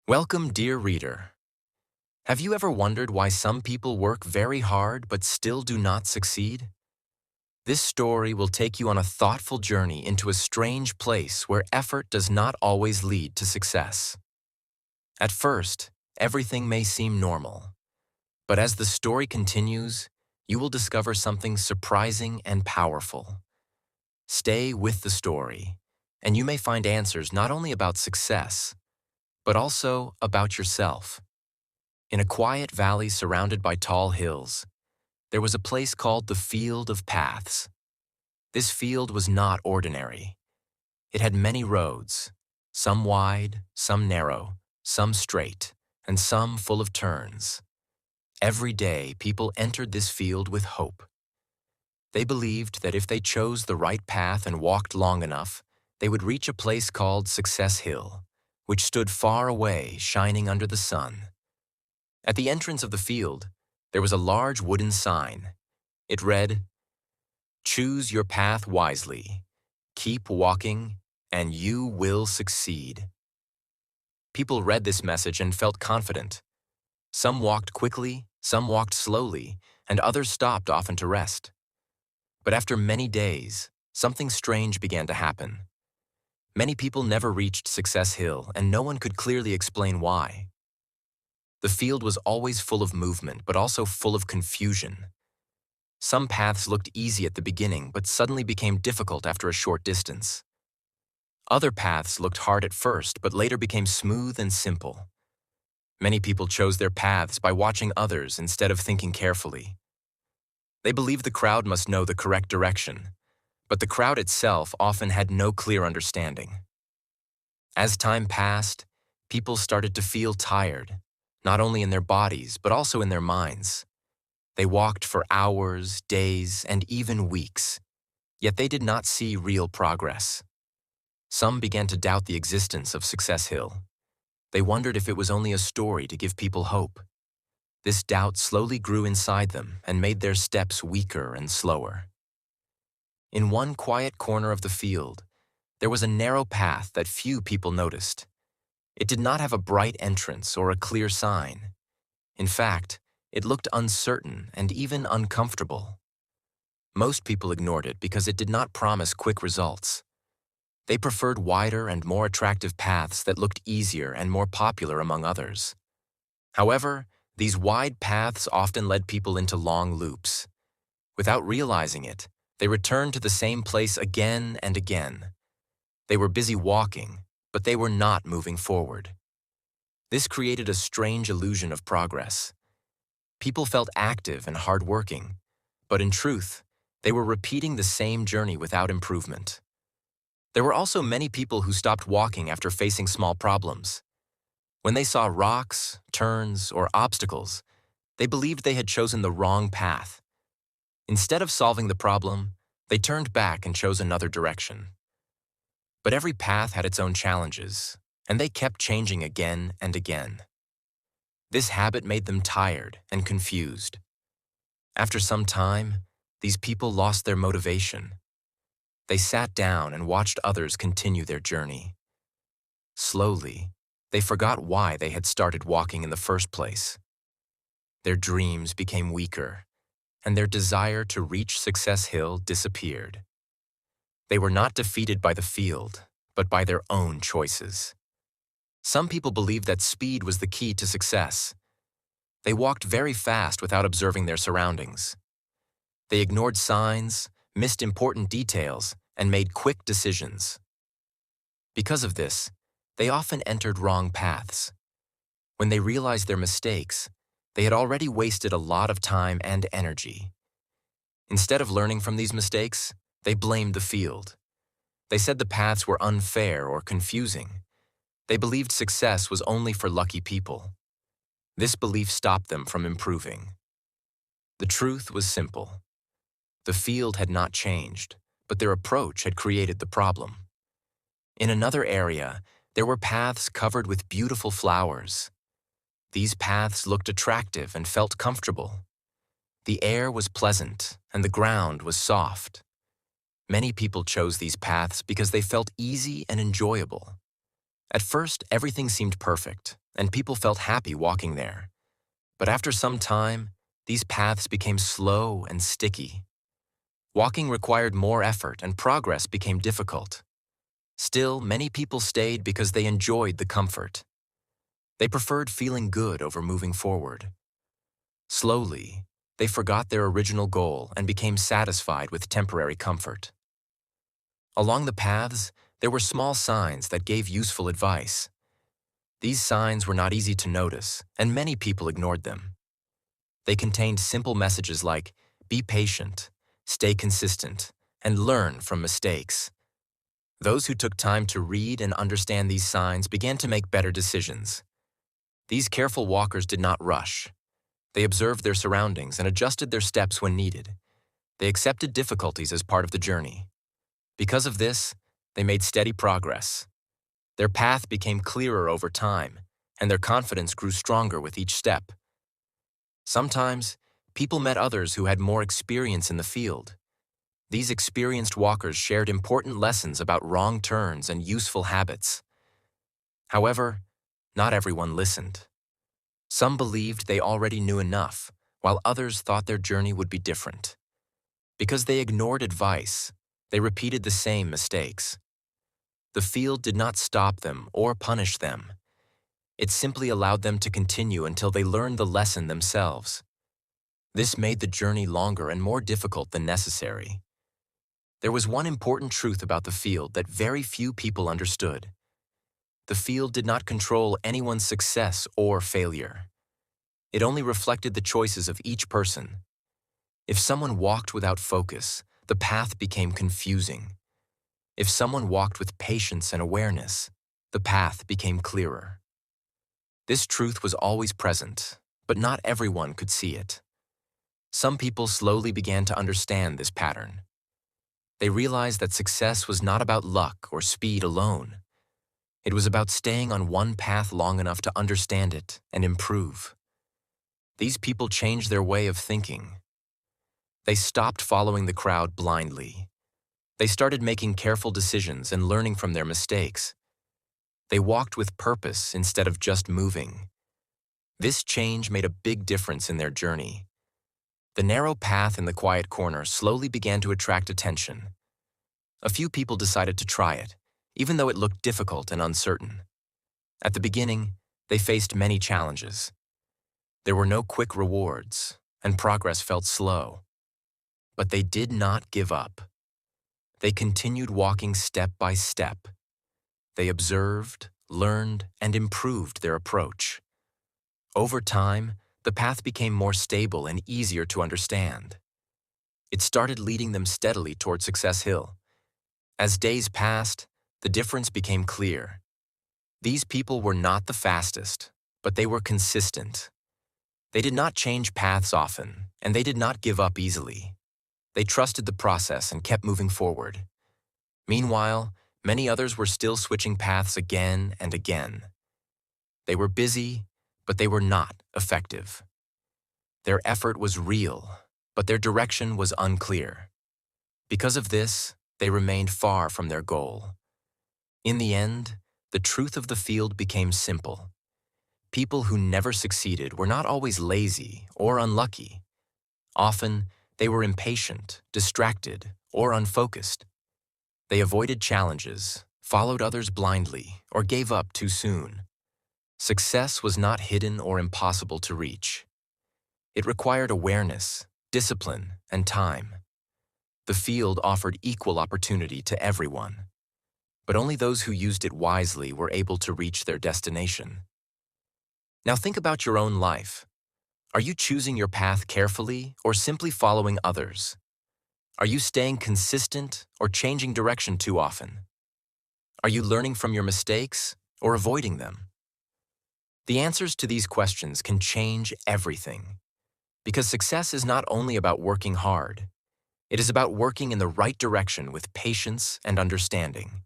Welcome, dear reader. Have you ever wondered why some people work very hard but still do not succeed? This story will take you on a thoughtful journey into a strange place where effort does not always lead to success. At first, everything may seem normal, but as the story continues, you will discover something surprising and powerful. Stay with the story, and you may find answers not only about success, but also about yourself. In a quiet valley surrounded by tall hills, there was a place called the Field of Paths. This field was not ordinary. It had many roads, some wide, some narrow, some straight, and some full of turns. Every day, people entered this field with hope. They believed that if they chose the right path and walked long enough, they would reach a place called Success Hill, which stood far away, shining under the sun. At the entrance of the field, there was a large wooden sign. It read, "Choose your path wisely. Keep walking, and you will succeed." People read this message and felt confident. Some walked quickly, some walked slowly, and others stopped often to rest. But after many days, something strange began to happen. Many people never reached Success Hill, and no one could clearly explain why. The field was always full of movement, but also full of confusion. Some paths looked easy at the beginning, but suddenly became difficult after a short distance. Other paths looked hard at first, but later became smooth and simple. Many people chose their paths by watching others instead of thinking carefully. They believed the crowd must know the correct direction, but the crowd itself often had no clear understanding. As time passed, people started to feel tired, not only in their bodies, but also in their minds. They walked for hours, days, and even weeks, yet they did not see real progress. Some began to doubt the existence of Success Hill. They wondered if it was only a story to give people hope. This doubt slowly grew inside them and made their steps weaker and slower. In one quiet corner of the field, there was a narrow path that few people noticed. It did not have a bright entrance or a clear sign. In fact, it looked uncertain and even uncomfortable. Most people ignored it because it did not promise quick results. They preferred wider and more attractive paths that looked easier and more popular among others. However, these wide paths often led people into long loops. Without realizing it, they returned to the same place again and again. They were busy walking, but they were not moving forward. This created a strange illusion of progress. People felt active and hardworking, but in truth, they were repeating the same journey without improvement. There were also many people who stopped walking after facing small problems. When they saw rocks, turns, or obstacles, they believed they had chosen the wrong path. Instead of solving the problem, they turned back and chose another direction. But every path had its own challenges, and they kept changing again and again. This habit made them tired and confused. After some time, these people lost their motivation. They sat down and watched others continue their journey. Slowly, they forgot why they had started walking in the first place. Their dreams became weaker, and their desire to reach Success Hill disappeared. They were not defeated by the field, but by their own choices. Some people believed that speed was the key to success. They walked very fast without observing their surroundings. They ignored signs, missed important details, and made quick decisions. Because of this, they often entered wrong paths. When they realized their mistakes, they had already wasted a lot of time and energy. Instead of learning from these mistakes, they blamed the field. They said the paths were unfair or confusing. They believed success was only for lucky people. This belief stopped them from improving. The truth was simple. The field had not changed, but their approach had created the problem. In another area, there were paths covered with beautiful flowers. These paths looked attractive and felt comfortable. The air was pleasant, and the ground was soft. Many people chose these paths because they felt easy and enjoyable. At first, everything seemed perfect, and people felt happy walking there. But after some time, these paths became slow and sticky. Walking required more effort, and progress became difficult. Still, many people stayed because they enjoyed the comfort. They preferred feeling good over moving forward. Slowly, they forgot their original goal and became satisfied with temporary comfort. Along the paths, there were small signs that gave useful advice. These signs were not easy to notice, and many people ignored them. They contained simple messages like, "Be patient, stay consistent, and learn from mistakes." Those who took time to read and understand these signs began to make better decisions. These careful walkers did not rush. They observed their surroundings and adjusted their steps when needed. They accepted difficulties as part of the journey. Because of this, they made steady progress. Their path became clearer over time, and their confidence grew stronger with each step. Sometimes, people met others who had more experience in the field. These experienced walkers shared important lessons about wrong turns and useful habits. However, not everyone listened. Some believed they already knew enough, while others thought their journey would be different. Because they ignored advice, they repeated the same mistakes. The field did not stop them or punish them. It simply allowed them to continue until they learned the lesson themselves. This made the journey longer and more difficult than necessary. There was one important truth about the field that very few people understood. The field did not control anyone's success or failure. It only reflected the choices of each person. If someone walked without focus, the path became confusing. If someone walked with patience and awareness, the path became clearer. This truth was always present, but not everyone could see it. Some people slowly began to understand this pattern. They realized that success was not about luck or speed alone. It was about staying on one path long enough to understand it and improve. These people changed their way of thinking. They stopped following the crowd blindly. They started making careful decisions and learning from their mistakes. They walked with purpose instead of just moving. This change made a big difference in their journey. The narrow path in the quiet corner slowly began to attract attention. A few people decided to try it, even though it looked difficult and uncertain. At the beginning, they faced many challenges. There were no quick rewards, and progress felt slow. But they did not give up. They continued walking step by step. They observed, learned, and improved their approach. Over time, the path became more stable and easier to understand. It started leading them steadily toward Success Hill. As days passed, the difference became clear. These people were not the fastest, but they were consistent. They did not change paths often, and they did not give up easily. They trusted the process and kept moving forward. Meanwhile, many others were still switching paths again and again. They were busy, but they were not effective. Their effort was real, but their direction was unclear. Because of this, they remained far from their goal. In the end, the truth of the field became simple. People who never succeeded were not always lazy or unlucky. Often, they were impatient, distracted, or unfocused. They avoided challenges, followed others blindly, or gave up too soon. Success was not hidden or impossible to reach. It required awareness, discipline, and time. The field offered equal opportunity to everyone, but only those who used it wisely were able to reach their destination. Now think about your own life. Are you choosing your path carefully or simply following others? Are you staying consistent or changing direction too often? Are you learning from your mistakes or avoiding them? The answers to these questions can change everything. Because success is not only about working hard, it is about working in the right direction with patience and understanding.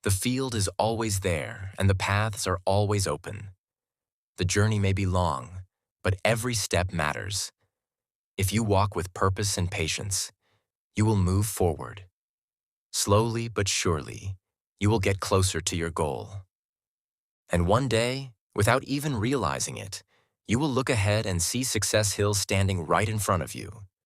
The field is always there and the paths are always open. The journey may be long, but every step matters. If you walk with purpose and patience, you will move forward. Slowly but surely, you will get closer to your goal. And one day, without even realizing it, you will look ahead and see Success Hill standing right in front of you.